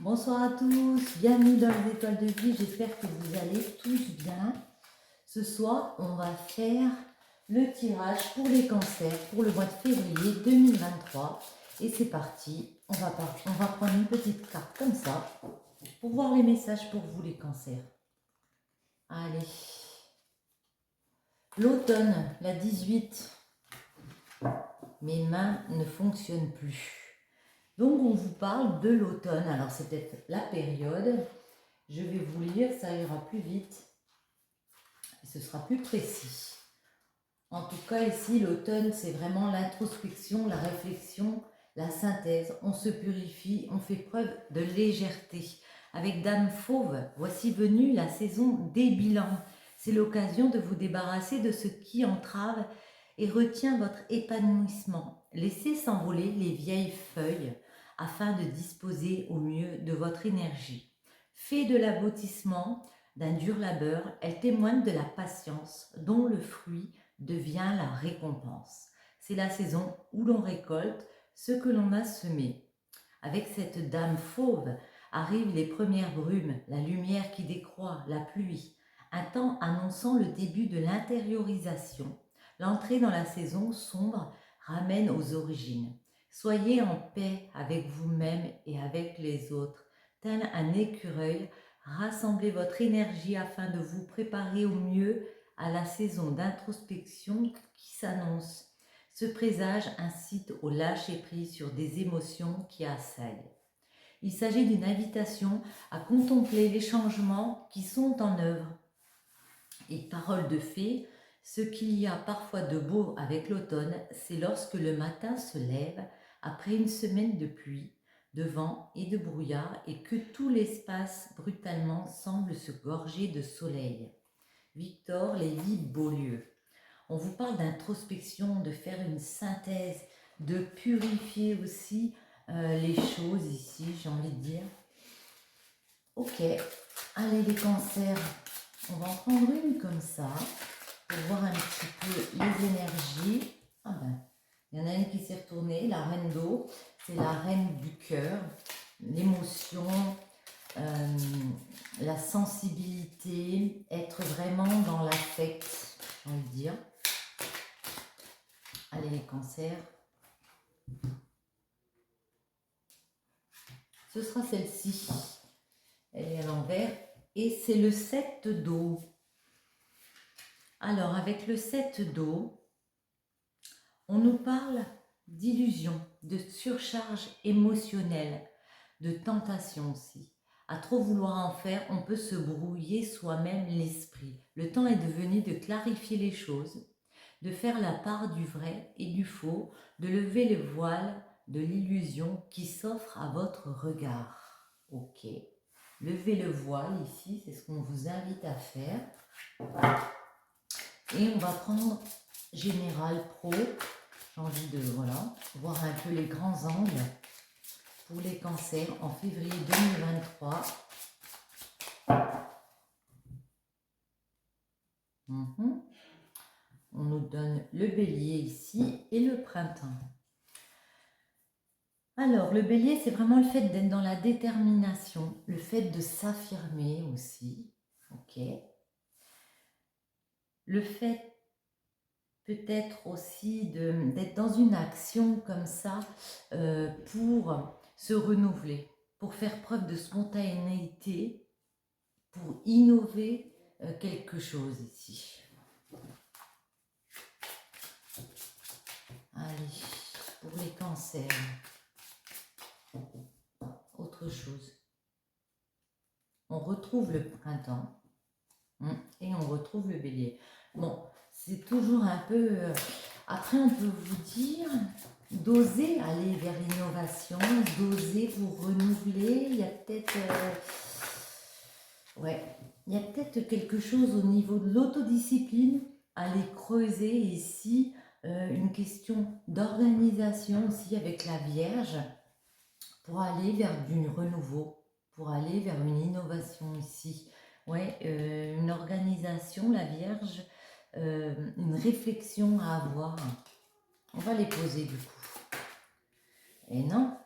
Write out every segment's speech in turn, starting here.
Bonsoir à tous, bienvenue dans les étoiles de vie, j'espère que vous allez tous bien. Ce soir, on va faire le tirage pour les cancers pour le mois de février 2023. Et c'est parti, on va prendre une petite carte comme ça pour voir les messages pour vous les cancers. Allez, l'automne, la 18, mes mains ne fonctionnent plus. Donc on vous parle de l'automne, alors c'est peut-être la période, je vais vous lire, ça ira plus vite, et ce sera plus précis. En tout cas ici l'automne c'est vraiment l'introspection, la réflexion, la synthèse, on se purifie, on fait preuve de légèreté. Avec Dame Fauve, voici venue la saison des bilans, c'est l'occasion de vous débarrasser de ce qui entrave et retient votre épanouissement. Laissez s'envoler les vieilles feuilles afin de disposer au mieux de votre énergie. Fée de l'aboutissement d'un dur labeur, elle témoigne de la patience dont le fruit devient la récompense. C'est la saison où l'on récolte ce que l'on a semé. Avec cette dame fauve arrivent les premières brumes, la lumière qui décroît, la pluie, un temps annonçant le début de l'intériorisation. L'entrée dans la saison sombre ramène aux origines. Soyez en paix avec vous-même et avec les autres. Tel un écureuil, rassemblez votre énergie afin de vous préparer au mieux à la saison d'introspection qui s'annonce. Ce présage incite au lâcher-prise sur des émotions qui assaillent. Il s'agit d'une invitation à contempler les changements qui sont en œuvre. Et parole de fée, ce qu'il y a parfois de beau avec l'automne, c'est lorsque le matin se lève après une semaine de pluie, de vent et de brouillard et que tout l'espace brutalement semble se gorger de soleil. Victor Lévy-Beaulieu. On vous parle d'introspection, de faire une synthèse, de purifier aussi les choses ici, j'ai envie de dire. Ok, allez les cancers, on va en prendre une comme ça pour voir un petit peu les énergies. Ah ben, il y en a une qui s'est retournée, la reine d'eau, c'est la reine du cœur, l'émotion, la sensibilité, être vraiment dans l'affect, j'ai envie de dire. Allez les cancers. Ce sera celle-ci. Elle est à l'envers. Et c'est le 7 d'eau. Alors, avec le 7 d'eau, on nous parle d'illusion, de surcharge émotionnelle, de tentation aussi. À trop vouloir en faire, on peut se brouiller soi-même l'esprit. Le temps est devenu de clarifier les choses, de faire la part du vrai et du faux, de lever le voile de l'illusion qui s'offre à votre regard. Ok. Levez le voile ici, c'est ce qu'on vous invite à faire. Et on va prendre Général Pro. J'ai envie de voir un peu les grands angles pour les cancers en février 2023. On nous donne le bélier ici et le printemps. Alors, le bélier, c'est vraiment le fait d'être dans la détermination, le fait de s'affirmer aussi. Ok. Le fait peut-être aussi d'être dans une action comme ça pour se renouveler, pour faire preuve de spontanéité, pour innover quelque chose ici. Allez, pour les cancers, autre chose. On retrouve le printemps et on retrouve le bélier. Bon, c'est toujours un peu... Après, on peut vous dire d'oser aller vers l'innovation, d'oser vous renouveler. Il y a peut-être... il y a peut-être quelque chose au niveau de l'autodiscipline à aller creuser ici. Une question d'organisation aussi avec la Vierge pour aller vers du renouveau, pour aller vers une innovation ici. Une organisation, la Vierge, une réflexion à avoir. On va les poser du coup. Et non,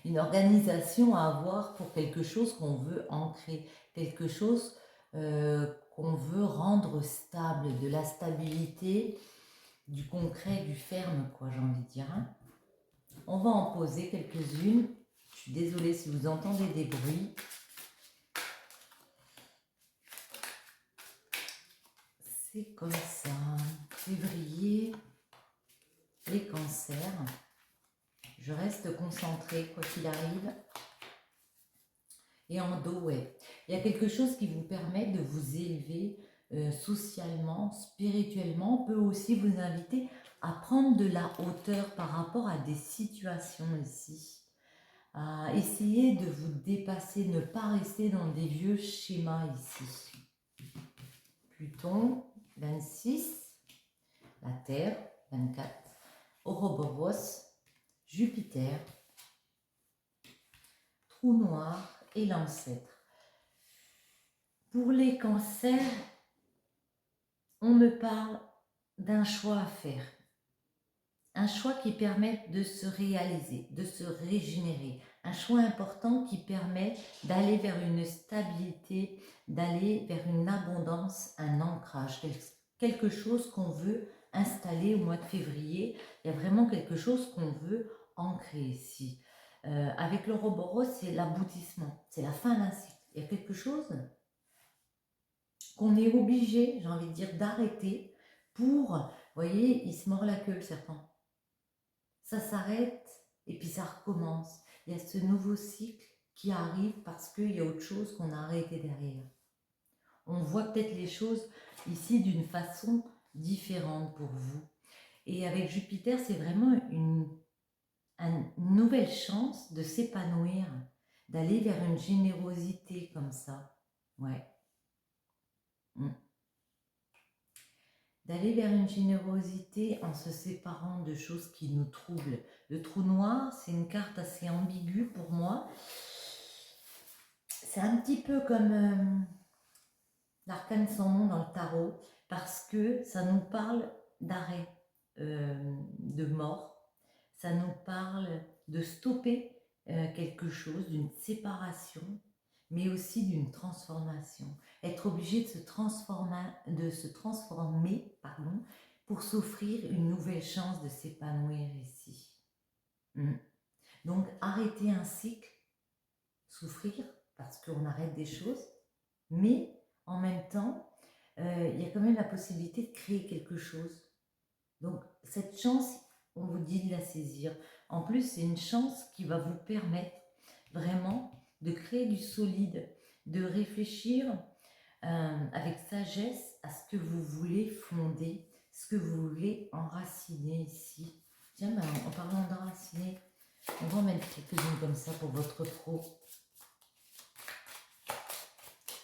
une organisation à avoir pour quelque chose qu'on veut ancrer, quelque chose qu'on veut rendre stable, de la stabilité, du concret, du ferme, quoi, j'ai envie de dire. Hein. On va en poser quelques-unes. Je suis désolée si vous entendez des bruits. C'est comme ça. Février, les cancers. Je reste concentrée, quoi qu'il arrive. Et en dos, ouais. Il y a quelque chose qui vous permet de vous élever socialement, spirituellement. On peut aussi vous inviter à prendre de la hauteur par rapport à des situations ici. À essayer de vous dépasser, ne pas rester dans des vieux schémas ici. Pluton, 26. La Terre, 24. Ouroboros, Jupiter, Trou noir et l'ancêtre. Pour les cancers, on me parle d'un choix à faire. Un choix qui permet de se réaliser, de se régénérer. Un choix important qui permet d'aller vers une stabilité, d'aller vers une abondance, un ancrage. Quelque chose qu'on veut installer au mois de février. Il y a vraiment quelque chose qu'on veut ancrer ici. Avec l'Ouroboros, c'est l'aboutissement, c'est la fin d'un cycle. Il y a quelque chose qu'on est obligé, j'ai envie de dire, d'arrêter pour, vous voyez, il se mord la queue le serpent. Ça s'arrête et puis ça recommence. Il y a ce nouveau cycle qui arrive parce qu'il y a autre chose qu'on a arrêté derrière. On voit peut-être les choses ici d'une façon différente pour vous. Et avec Jupiter, c'est vraiment une nouvelle chance de s'épanouir, d'aller vers une générosité comme ça. Ouais. D'aller vers une générosité en se séparant de choses qui nous troublent. Le trou noir, c'est une carte assez ambiguë pour moi. C'est un petit peu comme l'arcane sans nom dans le tarot, parce que ça nous parle d'arrêt, de mort. Ça nous parle de stopper quelque chose, d'une séparation, mais aussi d'une transformation. Être obligé de se transformer, pour s'offrir une nouvelle chance de s'épanouir ici. Donc arrêter un cycle, souffrir parce qu'on arrête des choses, mais en même temps, il y a quand même la possibilité de créer quelque chose. Donc cette chance, on vous dit de la saisir. En plus, c'est une chance qui va vous permettre vraiment de créer du solide, de réfléchir avec sagesse à ce que vous voulez fonder, ce que vous voulez enraciner ici. Tiens, ben, en parlant d'enraciner, on va en mettre quelques-unes comme ça pour votre pro.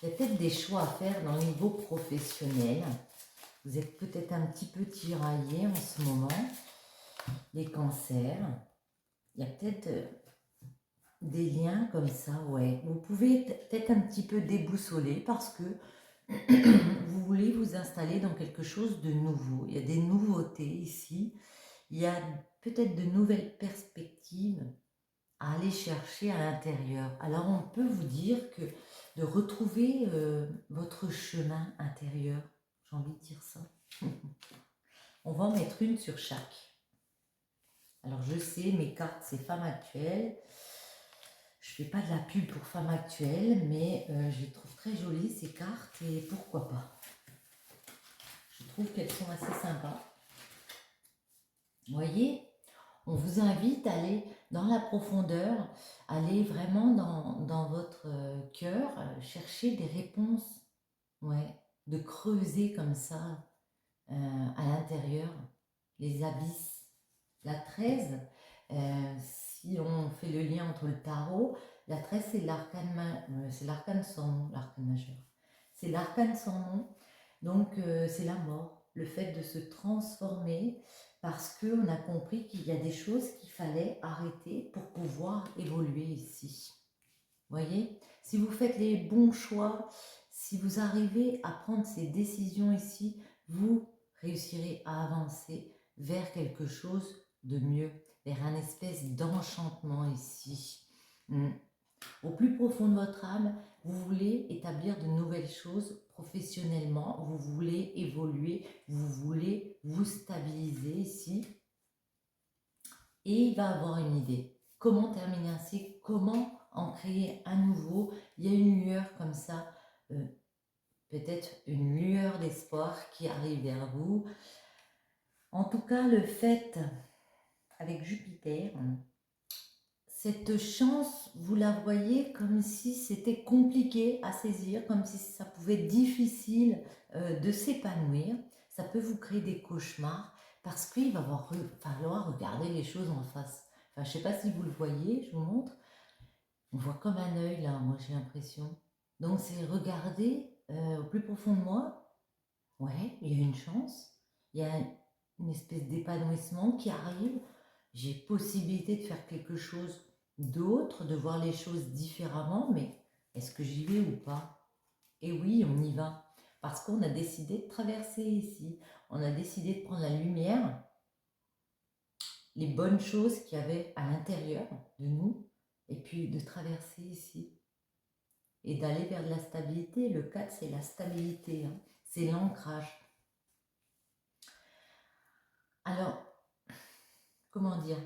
Il y a peut-être des choix à faire dans le niveau professionnel. Vous êtes peut-être un petit peu tiraillé en ce moment. Les cancers. Il y a peut-être des liens comme ça, ouais. Vous pouvez peut-être un petit peu déboussoler parce que vous voulez vous installer dans quelque chose de nouveau. Il y a des nouveautés ici. Il y a peut-être de nouvelles perspectives à aller chercher à l'intérieur. Alors on peut vous dire que de retrouver votre chemin intérieur, j'ai envie de dire ça. On va en mettre une sur chaque. Alors je sais, mes cartes c'est Femme Actuelle. Je ne fais pas de la pub pour Femme Actuelle, mais je les trouve très jolies ces cartes et pourquoi pas. Je trouve qu'elles sont assez sympas. Vous voyez, on vous invite à aller dans la profondeur, aller vraiment dans votre cœur, chercher des réponses, ouais, de creuser comme ça à l'intérieur, les abysses. La 13, si on fait le lien entre le tarot, la 13 c'est l'arcane sans nom, l'arcane majeur. C'est l'arcane sans nom, donc c'est la mort, le fait de se transformer parce qu'on a compris qu'il y a des choses qu'il fallait arrêter pour pouvoir évoluer ici. Voyez, si vous faites les bons choix, si vous arrivez à prendre ces décisions ici, vous réussirez à avancer vers quelque chose de mieux, vers un espèce d'enchantement ici. Au plus profond de votre âme, vous voulez établir de nouvelles choses professionnellement, vous voulez évoluer, vous voulez vous stabiliser ici. Et il va avoir une idée. Comment terminer un cycle, comment en créer un nouveau. Il y a une lueur comme ça, peut-être une lueur d'espoir qui arrive vers vous. En tout cas, le fait, avec Jupiter, cette chance, vous la voyez comme si c'était compliqué à saisir, comme si ça pouvait être difficile de s'épanouir. Ça peut vous créer des cauchemars parce qu'il va falloir regarder les choses en face. Enfin, je ne sais pas si vous le voyez, je vous montre. On voit comme un œil là, moi j'ai l'impression. Donc c'est regarder au plus profond de moi. Ouais, il y a une chance. Il y a une espèce d'épanouissement qui arrive. J'ai possibilité de faire quelque chose d'autre, de voir les choses différemment, mais est-ce que j'y vais ou pas? Et oui, on y va. Parce qu'on a décidé de traverser ici. On a décidé de prendre la lumière, les bonnes choses qu'il y avait à l'intérieur de nous, et puis de traverser ici. Et d'aller vers de la stabilité. Le 4, c'est la stabilité, hein. C'est l'ancrage. Alors, comment dire?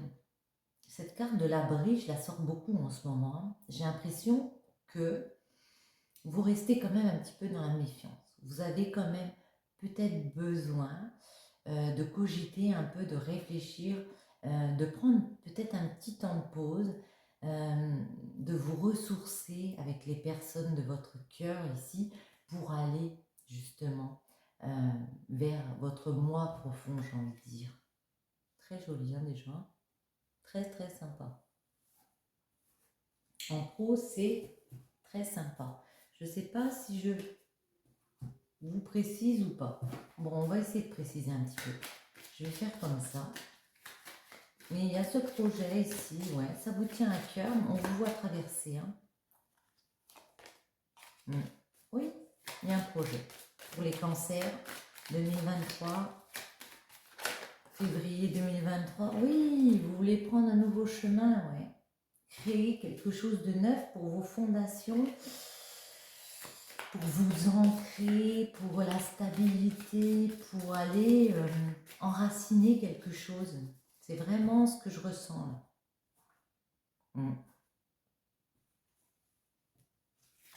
Cette carte de l'abri, je la sors beaucoup en ce moment. J'ai l'impression que vous restez quand même un petit peu dans la méfiance. Vous avez quand même peut-être besoin de cogiter un peu, de réfléchir, de prendre peut-être un petit temps de pause, de vous ressourcer avec les personnes de votre cœur ici pour aller justement vers votre moi profond, j'ai envie de dire. Très joli hein, déjà, très très sympa. En gros, c'est très sympa. Je ne sais pas si je vous précise ou pas. Bon, on va essayer de préciser un petit peu. Je vais faire comme ça. Mais il y a ce projet ici, ouais, ça vous tient à cœur. On vous voit traverser. Hein. Oui, il y a un projet. Pour les cancers, 2023, février 2023. Oui, vous voulez prendre un nouveau chemin, ouais. Créer quelque chose de neuf pour vos fondations, pour vous ancrer, pour la stabilité, pour aller enraciner quelque chose. C'est vraiment ce que je ressens là.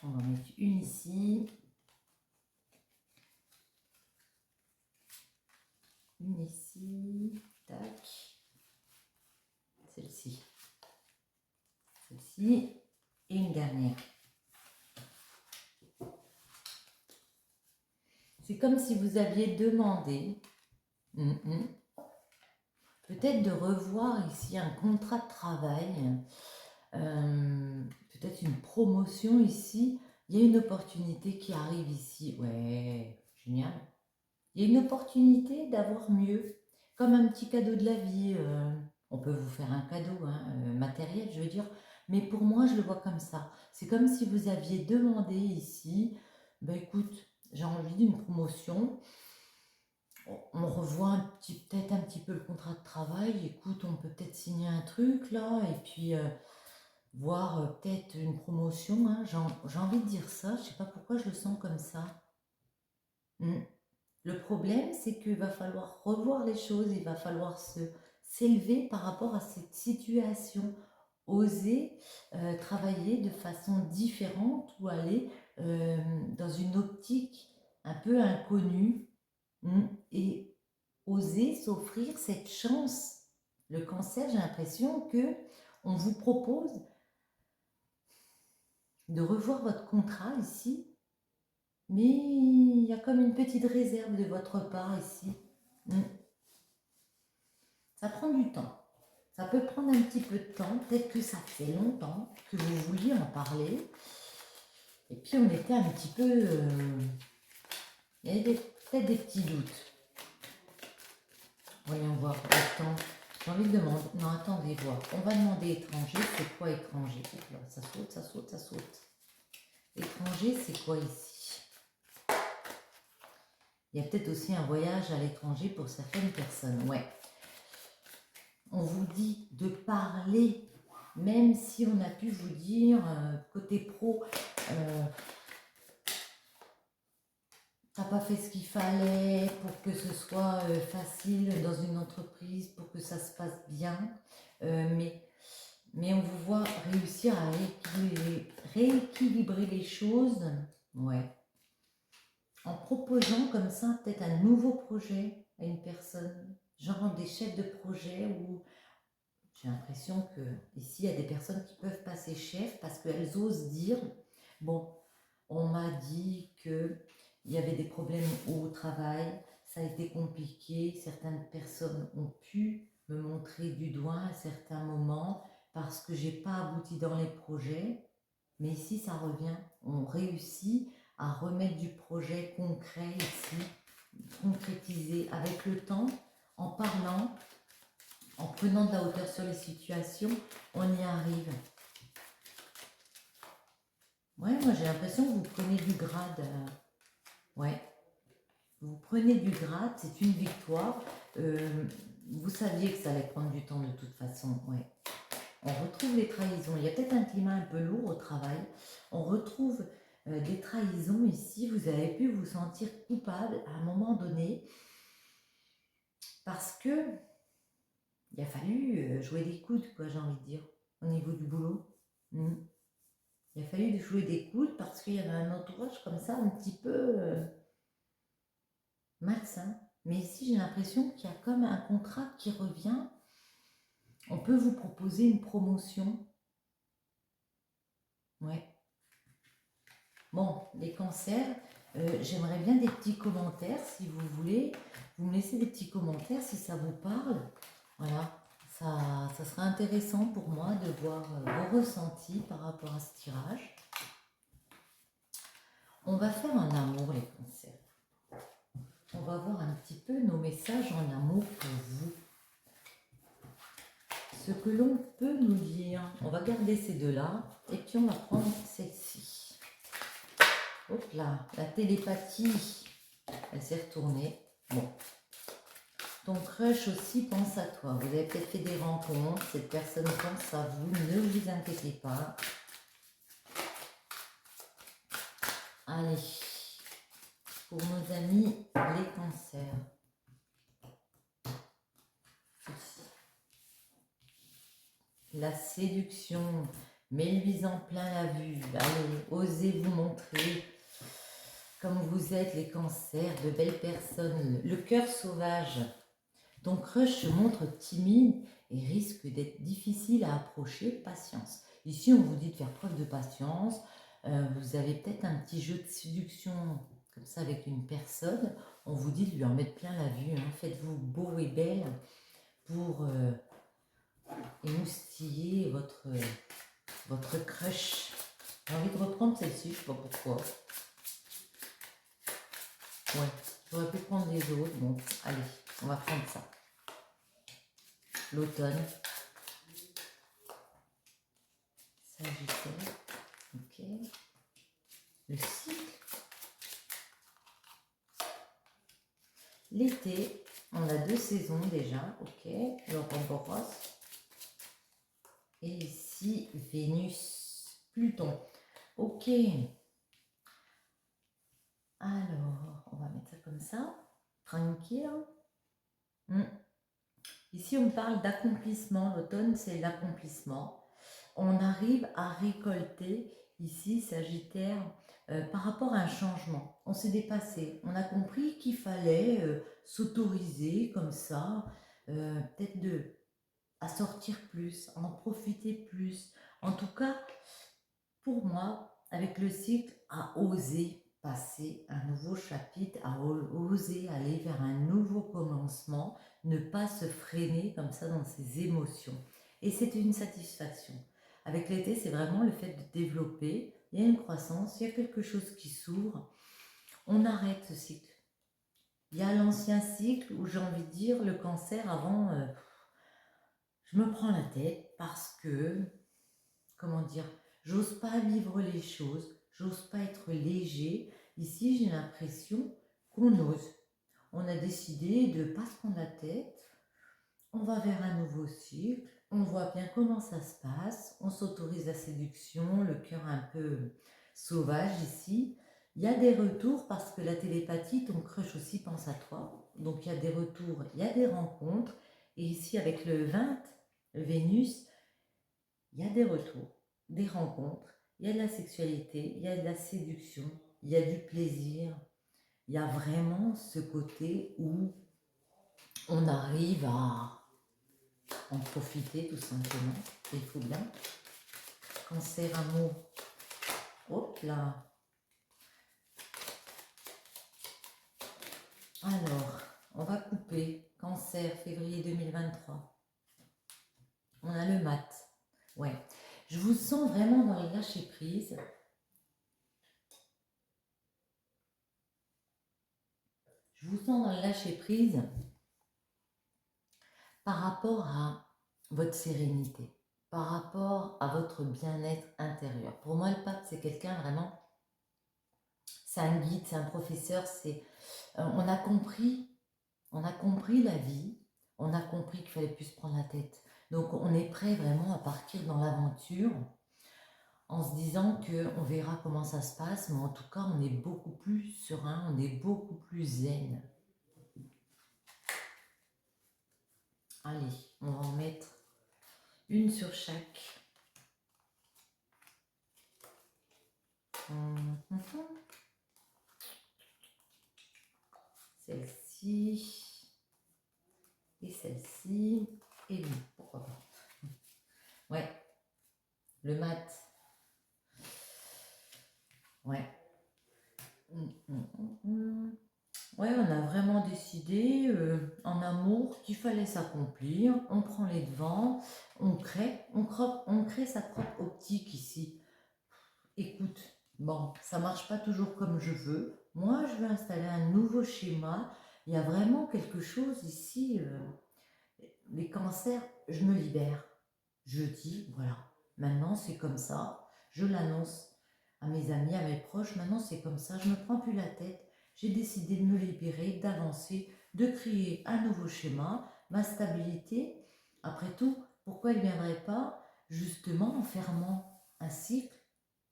On va en mettre une ici. Une ici. Tac. Celle-ci. Celle-ci. Et une dernière. C'est comme si vous aviez demandé peut-être de revoir ici un contrat de travail, peut-être une promotion ici. Il y a une opportunité qui arrive ici. Ouais, génial. Il y a une opportunité d'avoir mieux, comme un petit cadeau de la vie. On peut vous faire un cadeau matériel, je veux dire, mais pour moi, je le vois comme ça. C'est comme si vous aviez demandé ici, ben écoute, j'ai envie d'une promotion. On revoit peut-être un petit peu le contrat de travail. Écoute, on peut peut-être signer un truc là, et puis voir peut-être une promotion. Hein. J'ai envie de dire ça, je ne sais pas pourquoi je le sens comme ça. Le problème, c'est qu'il va falloir revoir les choses, il va falloir s'élever par rapport à cette situation, oser travailler de façon différente ou aller dans une optique un peu inconnue et oser s'offrir cette chance. Le cancer, j'ai l'impression que on vous propose de revoir votre contrat ici, mais il y a comme une petite réserve de votre part ici. Ça prend du temps. Ça peut prendre un petit peu de temps. Peut-être que ça fait longtemps que vous vouliez en parler. Et puis on était un petit peu... il y avait peut-être des petits doutes. Voyons voir le temps. J'ai envie de demander... Non, attendez, voir. On va demander étranger. C'est quoi étranger? Ça saute, ça saute, ça saute. Étranger, c'est quoi ici? Il y a peut-être aussi un voyage à l'étranger pour certaines personnes. Ouais. On vous dit de parler même si on a pu vous dire, côté pro, t'as pas fait ce qu'il fallait pour que ce soit facile dans une entreprise, pour que ça se passe bien, mais on vous voit réussir à rééquilibrer les choses, ouais, en proposant comme ça peut-être un nouveau projet à une personne, genre des chefs de projet où j'ai l'impression que ici il y a des personnes qui peuvent passer chef parce qu'elles osent dire, bon, on m'a dit que il y avait des problèmes au travail, ça a été compliqué, certaines personnes ont pu me montrer du doigt à certains moments parce que j'ai pas abouti dans les projets, mais ici ça revient, on réussit à remettre du projet concret ici, concrétisé avec le temps, en parlant, en prenant de la hauteur sur les situations, on y arrive. Ouais, moi j'ai l'impression que vous prenez du grade. Ouais, vous prenez du grade, c'est une victoire. Vous saviez que ça allait prendre du temps de toute façon. Ouais. On retrouve les trahisons. Il y a peut-être un climat un peu lourd au travail. On retrouve des trahisons ici. Vous avez pu vous sentir coupable à un moment donné parce que il a fallu jouer des coudes, quoi, j'ai envie de dire, au niveau du boulot. Il a fallu jouer des coudes parce qu'il y avait un entourage comme ça, un petit peu malsain. Mais ici, j'ai l'impression qu'il y a comme un contrat qui revient. On peut vous proposer une promotion. Ouais. Bon, les cancers, j'aimerais bien des petits commentaires si vous voulez. Vous me laissez des petits commentaires si ça vous parle. Voilà, ça sera intéressant pour moi de voir vos ressentis par rapport à ce tirage. On va faire en amour les cancers. On va voir un petit peu nos messages en amour pour vous. Ce que l'on peut nous dire. On va garder ces deux-là et puis on va prendre celle-ci. Hop là, la télépathie, elle s'est retournée. Bon. Ton crush aussi pense à toi. Vous avez peut-être fait des rencontres, cette personne pense à vous, ne vous inquiétez pas. Allez, pour nos amis les cancers. La séduction, mets-lui en plein la vue. Allez, osez vous montrer comme vous êtes les cancers, de belles personnes. Le cœur sauvage. Ton crush se montre timide et risque d'être difficile à approcher. Patience. Ici, on vous dit de faire preuve de patience. Vous avez peut-être un petit jeu de séduction comme ça avec une personne. On vous dit de lui en mettre plein la vue. Hein. Faites-vous beau et belle pour émoustiller votre crush. J'ai envie de reprendre celle-ci, je ne sais pas pourquoi. Ouais, j'aurais pu prendre les autres. Bon, allez, on va prendre ça. L'automne. Sagittaire. Ok. Le cycle. L'été. On a 2 saisons déjà. Ok. L'Ouroboros. Et ici, Vénus. Pluton. Ok. Alors, on va mettre ça comme ça. Tranquille. Ici, on parle d'accomplissement. L'automne, c'est l'accomplissement. On arrive à récolter, ici, Sagittaire, par rapport à un changement. On s'est dépassé. On a compris qu'il fallait s'autoriser comme ça, peut-être à sortir plus, à en profiter plus. En tout cas, pour moi, avec le cycle, à oser passer un nouveau chapitre, à oser aller vers un nouveau commencement, ne pas se freiner comme ça dans ses émotions. Et c'est une satisfaction. Avec l'été, c'est vraiment le fait de développer, il y a une croissance, il y a quelque chose qui s'ouvre, on arrête ce cycle. Il y a l'ancien cycle où j'ai envie de dire, le cancer avant, je me prends la tête parce que, comment dire, j'ose pas vivre les choses, j'ose pas être léger. Ici, j'ai l'impression qu'on ose. On a décidé de ne pas se prendre la tête. On va vers un nouveau cycle. on voit bien comment ça se passe. On s'autorise la séduction, le cœur un peu sauvage ici. Il y a des retours parce que la télépathie, ton crush aussi pense à toi. Donc il y a des retours, il y a des rencontres. Et ici avec le 20, Vénus, il y a des retours, des rencontres. Il y a de la sexualité, il y a de la séduction, il y a du plaisir. Il y a vraiment ce côté où on arrive à en profiter tout simplement. Il faut bien. Cancer, amour. Hop là. Alors, on va couper. Cancer, février 2023. On a le mat. Ouais. Je vous sens vraiment dans le lâcher prise. Je vous sens dans le lâcher prise par rapport à votre sérénité, par rapport à votre bien-être intérieur. Pour moi, le pape, c'est quelqu'un vraiment, c'est un guide, c'est un professeur, on a compris la vie, on a compris qu'il fallait plus se prendre la tête. Donc on est prêt vraiment à partir dans l'aventure en se disant qu'on verra comment ça se passe, mais en tout cas on est beaucoup plus serein, on est beaucoup plus zen. Allez, on va en mettre une sur chaque. Celle-ci et celle-ci et lui, pourquoi pas. Ouais, le mat. Ouais. Ouais, on a vraiment décidé en amour qu'il fallait s'accomplir. On prend les devants, on crée sa propre optique ici. Écoute, bon, ça marche pas toujours comme je veux. Moi, je vais installer un nouveau schéma. Il y a vraiment quelque chose ici. Les cancers, je me libère. Je dis, voilà, maintenant c'est comme ça. Je l'annonce à mes amis, à mes proches. Maintenant c'est comme ça. Je ne me prends plus la tête. J'ai décidé de me libérer, d'avancer, de créer un nouveau schéma, ma stabilité. Après tout, pourquoi il ne viendrait pas justement en fermant un cycle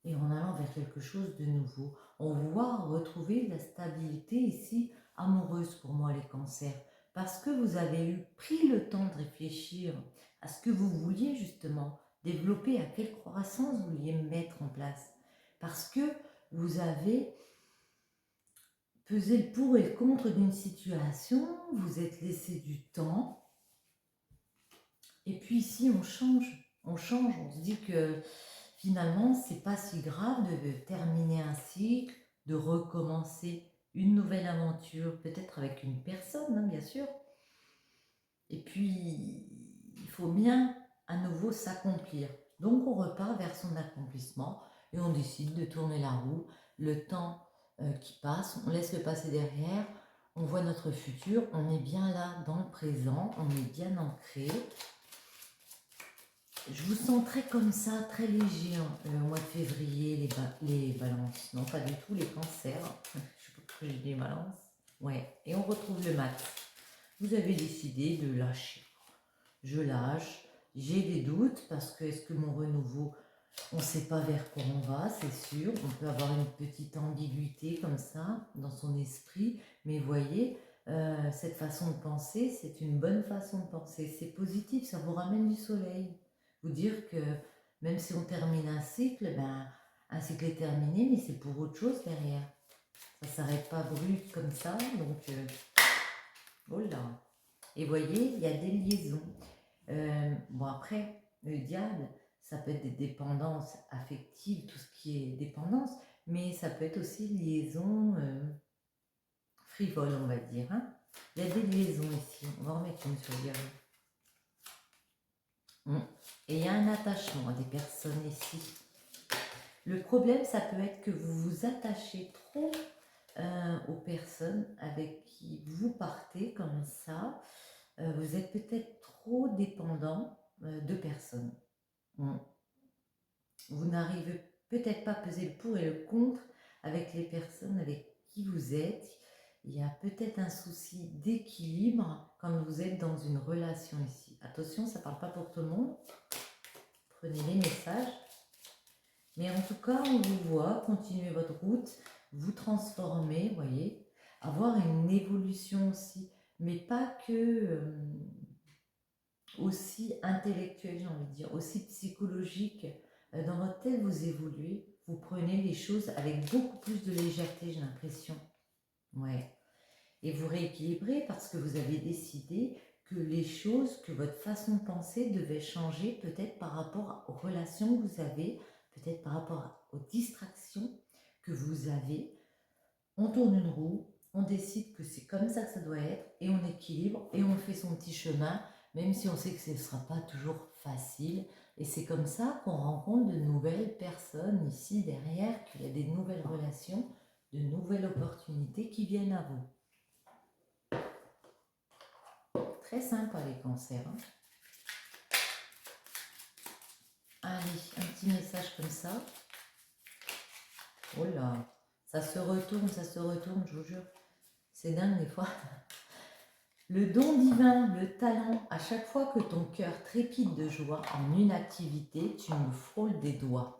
et en allant vers quelque chose de nouveau? On voit retrouver la stabilité ici amoureuse pour moi, les cancers, parce que vous avez pris le temps de réfléchir à ce que vous vouliez justement développer, à quelle croissance vous vouliez mettre en place, parce que vous avez pesé le pour et le contre d'une situation, vous êtes laissé du temps, et puis ici on change, on se dit que finalement, c'est pas si grave de terminer un cycle, de recommencer une nouvelle aventure, peut-être avec une personne, hein, bien sûr. Et puis, il faut bien à nouveau s'accomplir. Donc, on repart vers son accomplissement et on décide de tourner la roue. Le temps qui passe, on laisse le passé derrière, on voit notre futur, on est bien là dans le présent, on est bien ancré. Je vous sens très comme ça, très léger le mois de février, les balances. Non, pas du tout, les cancers. Je sais pas pourquoi j'ai dit balance. Ouais, et on retrouve le mat. Vous avez décidé de lâcher. Je lâche. J'ai des doutes parce que est-ce que mon renouveau, on ne sait pas vers quoi on va, c'est sûr. On peut avoir une petite ambiguïté comme ça dans son esprit. Mais voyez, cette façon de penser, c'est une bonne façon de penser. C'est positif, ça vous ramène du soleil. Vous dire que même si on termine un cycle, ben, un cycle est terminé, mais c'est pour autre chose derrière. Ça ne s'arrête pas brut comme ça, donc oh là. Et voyez, il y a des liaisons. Bon après, le diable, ça peut être des dépendances affectives, tout ce qui est dépendance, mais ça peut être aussi liaison frivole, on va dire. Hein. Il y a des liaisons ici. On va remettre une sur le diable. Et il y a un attachement à des personnes ici. Le problème, ça peut être que vous vous attachez trop aux personnes avec qui vous partez comme ça. Vous êtes peut-être trop dépendant de personnes. Vous n'arrivez peut-être pas à peser le pour et le contre avec les personnes avec qui vous êtes. il y a peut-être un souci d'équilibre quand vous êtes dans une relation ici. Attention, ça ne parle pas pour tout le monde. Prenez les messages. Mais en tout cas, on vous voit continuer votre route, vous transformer, voyez, avoir une évolution aussi, mais pas que aussi intellectuelle, j'ai envie de dire, aussi psychologique. Dans votre tête, vous évoluez, vous prenez les choses avec beaucoup plus de légèreté, j'ai l'impression. Ouais. Et vous rééquilibrez parce que vous avez décidé que les choses, que votre façon de penser devait changer peut-être par rapport aux relations que vous avez, peut-être par rapport aux distractions que vous avez. On tourne une roue, on décide que c'est comme ça que ça doit être et on équilibre et on fait son petit chemin, même si on sait que ce ne sera pas toujours facile. Et c'est comme ça qu'on rencontre de nouvelles personnes ici derrière, qu'il y a des nouvelles relations, de nouvelles opportunités qui viennent à vous. Très sympa les cancers. Hein. Allez, un petit message comme ça. Oh là, ça se retourne, je vous jure. C'est dingue des fois. Le don divin, le talent, à chaque fois que ton cœur trépide de joie en une activité, tu me frôles des doigts.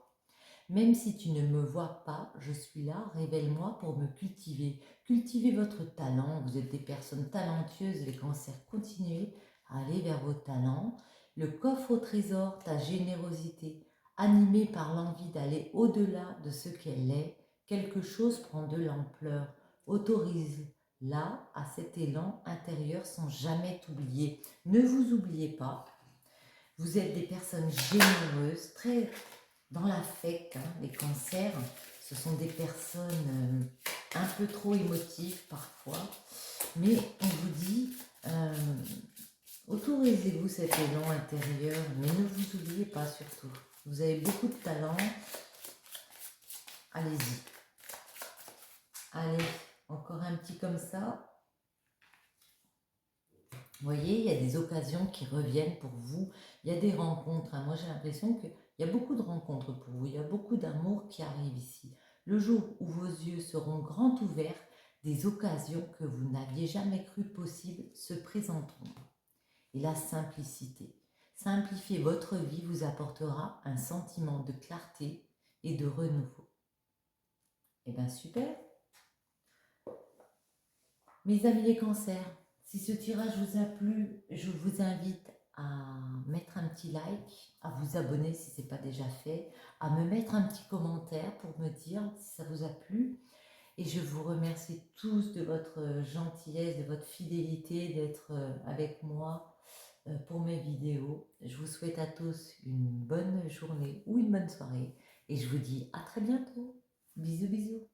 Même si tu ne me vois pas, je suis là, révèle-moi pour me cultiver. Cultivez votre talent, vous êtes des personnes talentueuses, les cancers, continuez à aller vers vos talents. Le coffre au trésor, ta générosité, animée par l'envie d'aller au-delà de ce qu'elle est, quelque chose prend de l'ampleur, autorise-la à cet élan intérieur sans jamais t'oublier. Ne vous oubliez pas, vous êtes des personnes généreuses, très dans l'affect, hein, les cancers, ce sont des personnes un peu trop émotives parfois, mais on vous dit, autorisez-vous cet élan intérieur, mais ne vous oubliez pas surtout. Vous avez beaucoup de talent, allez-y. Allez, encore un petit comme ça. Vous voyez, il y a des occasions qui reviennent pour vous, il y a des rencontres. Hein. Moi, j'ai l'impression qu'il y a beaucoup de rencontres pour vous, il y a beaucoup d'amour qui arrive ici. Le jour où vos yeux seront grands ouverts, des occasions que vous n'aviez jamais cru possibles se présenteront. Et la simplicité. Simplifier votre vie vous apportera un sentiment de clarté et de renouveau. Eh bien, super. Mes amis les cancers, si ce tirage vous a plu, je vous invite à mettre un petit like, à vous abonner si ce n'est pas déjà fait, à me mettre un petit commentaire pour me dire si ça vous a plu. Et je vous remercie tous de votre gentillesse, de votre fidélité, d'être avec moi pour mes vidéos. Je vous souhaite à tous une bonne journée ou une bonne soirée. Et je vous dis à très bientôt. Bisous, bisous.